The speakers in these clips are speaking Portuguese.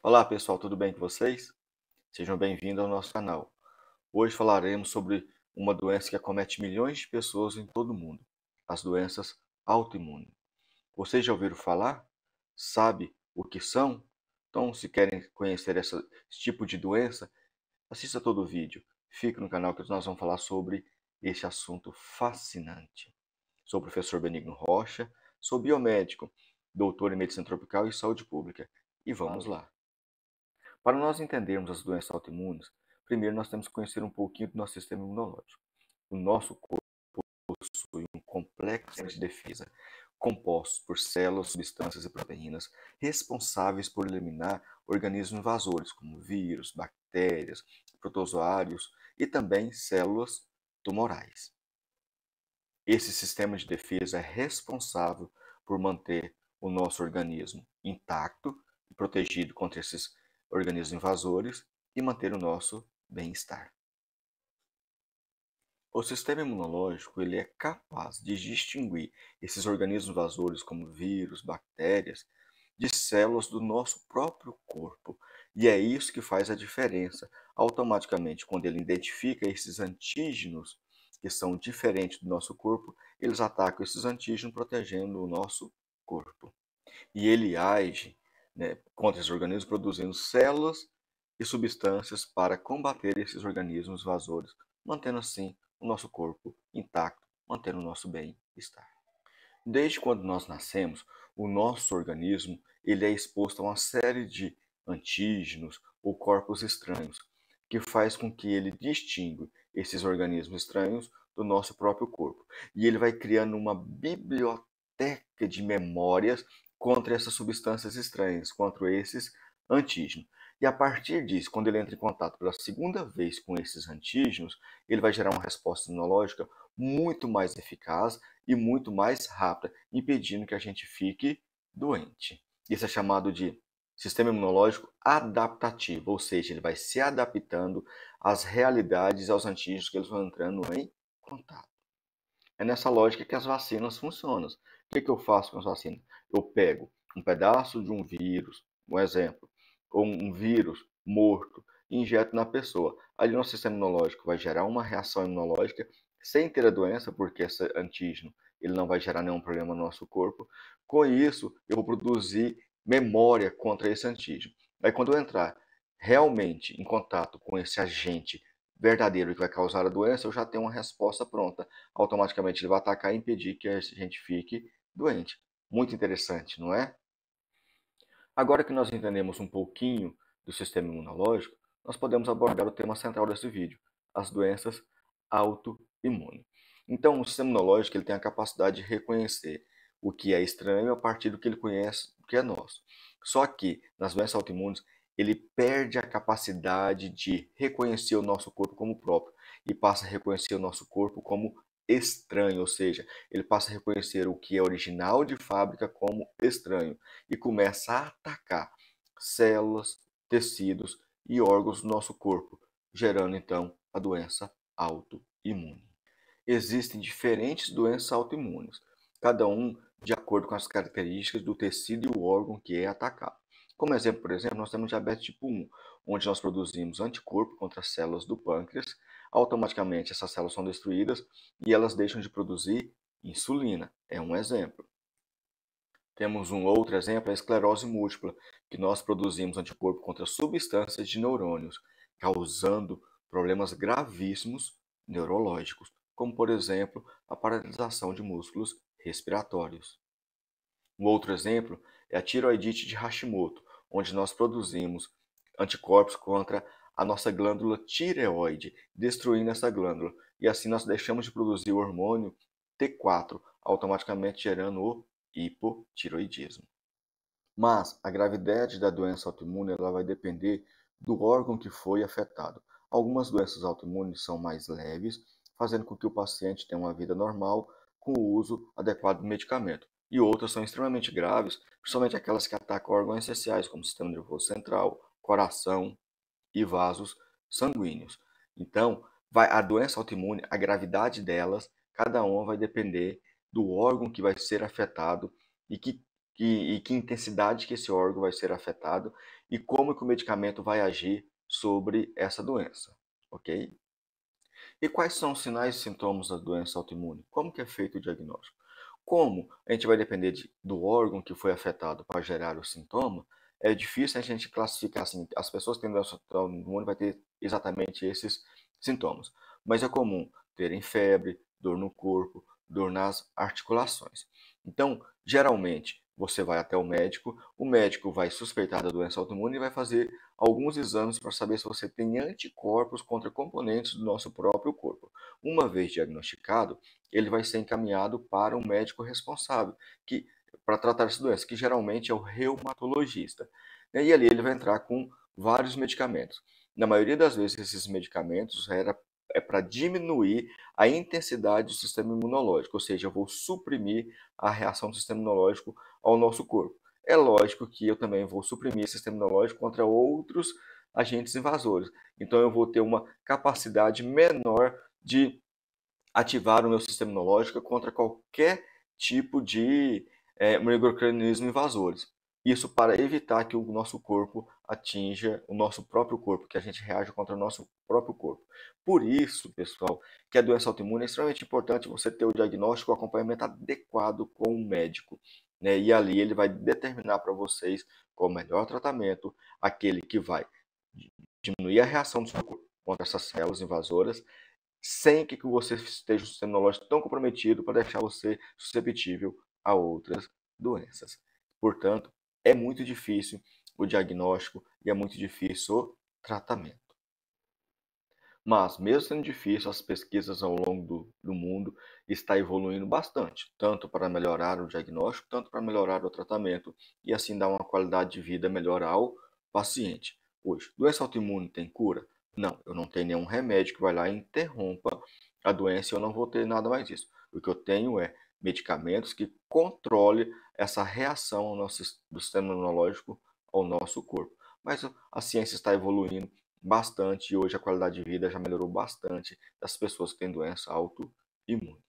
Olá pessoal, tudo bem com vocês? Sejam bem-vindos ao nosso canal. Hoje falaremos sobre uma doença que acomete milhões de pessoas em todo o mundo, as doenças autoimunes. Vocês já ouviram falar? Sabe o que são? Então, se querem conhecer esse tipo de doença, assista todo o vídeo. Fique no canal que nós vamos falar sobre esse assunto fascinante. Sou o professor Benigno Rocha, sou biomédico, doutor em medicina tropical e saúde pública. E vamos lá. Para nós entendermos as doenças autoimunes, primeiro nós temos que conhecer um pouquinho do nosso sistema imunológico. O nosso corpo possui um complexo de defesa, composto por células, substâncias e proteínas responsáveis por eliminar organismos invasores, como vírus, bactérias, protozoários e também células tumorais. Esse sistema de defesa é responsável por manter o nosso organismo intacto e protegido contra esses organismos invasores e manter o nosso bem-estar. O sistema imunológico ele é capaz de distinguir esses organismos invasores como vírus, bactérias, de células do nosso próprio corpo. E é isso que faz a diferença. Automaticamente, quando ele identifica esses antígenos que são diferentes do nosso corpo, eles atacam esses antígenos protegendo o nosso corpo. E ele age, né, contra esses organismos produzindo células e substâncias para combater esses organismos invasores, mantendo assim o nosso corpo intacto, mantendo o nosso bem-estar. Desde quando nós nascemos, o nosso organismo ele é exposto a uma série de antígenos ou corpos estranhos, que faz com que ele distinga esses organismos estranhos do nosso próprio corpo. E ele vai criando uma biblioteca de memórias contra essas substâncias estranhas, contra esses antígenos. E a partir disso, quando ele entra em contato pela segunda vez com esses antígenos, ele vai gerar uma resposta imunológica muito mais eficaz e muito mais rápida, impedindo que a gente fique doente. Isso é chamado de sistema imunológico adaptativo, ou seja, ele vai se adaptando às realidades e aos antígenos que eles vão entrando em contato. É nessa lógica que as vacinas funcionam. O que eu faço com as vacinas? Eu pego um pedaço de um vírus, um exemplo, ou um vírus morto, e injeto na pessoa. Ali nosso sistema imunológico vai gerar uma reação imunológica sem ter a doença, porque esse antígeno ele não vai gerar nenhum problema no nosso corpo. Com isso, eu vou produzir memória contra esse antígeno. Aí quando eu entrar realmente em contato com esse agente verdadeiro que vai causar a doença, eu já tenho uma resposta pronta. Automaticamente ele vai atacar e impedir que a gente fique doente. Muito interessante, não é? Agora que nós entendemos um pouquinho do sistema imunológico, nós podemos abordar o tema central desse vídeo, as doenças autoimunes. Então, o sistema imunológico ele tem a capacidade de reconhecer o que é estranho a partir do que ele conhece, o que é nosso. Só que, nas doenças autoimunes, ele perde a capacidade de reconhecer o nosso corpo como próprio e passa a reconhecer o nosso corpo como estranho, ou seja, ele passa a reconhecer o que é original de fábrica como estranho e começa a atacar células, tecidos e órgãos do nosso corpo, gerando então a doença autoimune. Existem diferentes doenças autoimunes, cada um de acordo com as características do tecido e o órgão que é atacado. Como exemplo, por exemplo, nós temos diabetes tipo 1, onde nós produzimos anticorpo contra as células do pâncreas, automaticamente essas células são destruídas e elas deixam de produzir insulina. É um exemplo. Temos um outro exemplo, a esclerose múltipla, que nós produzimos anticorpo contra substâncias de neurônios, causando problemas gravíssimos neurológicos, como por exemplo a paralisação de músculos respiratórios. Um outro exemplo é a tiroidite de Hashimoto, onde nós produzimos anticorpos contra a nossa glândula tireoide, destruindo essa glândula, e assim nós deixamos de produzir o hormônio T4, automaticamente gerando o hipotiroidismo. Mas a gravidade da doença autoimune ela vai depender do órgão que foi afetado. Algumas doenças autoimunes são mais leves, fazendo com que o paciente tenha uma vida normal com o uso adequado do medicamento. E outras são extremamente graves, principalmente aquelas que atacam órgãos essenciais, como o sistema nervoso central, coração e vasos sanguíneos. Então, a doença autoimune, a gravidade delas, cada uma vai depender do órgão que vai ser afetado e que e que intensidade que esse órgão vai ser afetado e como que o medicamento vai agir sobre essa doença, ok? E quais são os sinais e sintomas da doença autoimune? Como que é feito o diagnóstico? Como a gente vai depender do órgão que foi afetado para gerar o sintoma, é difícil a gente classificar assim, as pessoas que têm doença autoimune vai ter exatamente esses sintomas. Mas é comum terem febre, dor no corpo, dor nas articulações. Então, geralmente, você vai até o médico vai suspeitar da doença autoimune e vai fazer alguns exames para saber se você tem anticorpos contra componentes do nosso próprio corpo. Uma vez diagnosticado, ele vai ser encaminhado para um médico responsável, que para tratar essa doença, que geralmente é o reumatologista. E ali ele vai entrar com vários medicamentos. Na maioria das vezes, esses medicamentos é para diminuir a intensidade do sistema imunológico, ou seja, eu vou suprimir a reação do sistema imunológico ao nosso corpo. É lógico que eu também vou suprimir esse sistema imunológico contra outros agentes invasores. Então eu vou ter uma capacidade menor de ativar o meu sistema imunológico contra qualquer tipo de micro-organismos invasores. Isso para evitar que o nosso corpo atinja o nosso próprio corpo, que a gente reaja contra o nosso próprio corpo. Por isso, pessoal, que a doença autoimune é extremamente importante você ter o diagnóstico e o acompanhamento adequado com o médico. Né? E ali ele vai determinar para vocês qual o melhor tratamento, aquele que vai diminuir a reação do seu corpo contra essas células invasoras, sem que você esteja o sistema imunológico tão comprometido para deixar você suscetível a outras doenças. Portanto, é muito difícil o diagnóstico e é muito difícil o tratamento. Mas, mesmo sendo difícil, as pesquisas ao longo do mundo estão evoluindo bastante, tanto para melhorar o diagnóstico, tanto para melhorar o tratamento e assim dar uma qualidade de vida melhor ao paciente. Hoje, doença autoimune tem cura? Não, eu não tenho nenhum remédio que vai lá e interrompa a doença e eu não vou ter nada mais disso. O que eu tenho é medicamentos que controlem essa reação do sistema imunológico ao nosso corpo. Mas a ciência está evoluindo bastante e hoje a qualidade de vida já melhorou bastante das pessoas que têm doença autoimune.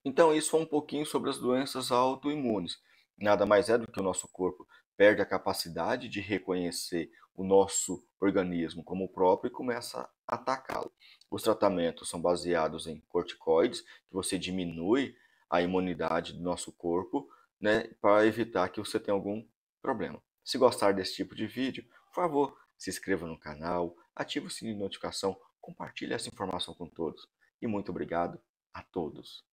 Então, isso foi um pouquinho sobre as doenças autoimunes. Nada mais é do que o nosso corpo perde a capacidade de reconhecer o nosso organismo como próprio e começa a atacá-lo. Os tratamentos são baseados em corticoides, que você diminui a imunidade do nosso corpo, né, para evitar que você tenha algum problema. Se gostar desse tipo de vídeo, por favor, se inscreva no canal, ative o sininho de notificação, compartilhe essa informação com todos. E muito obrigado a todos.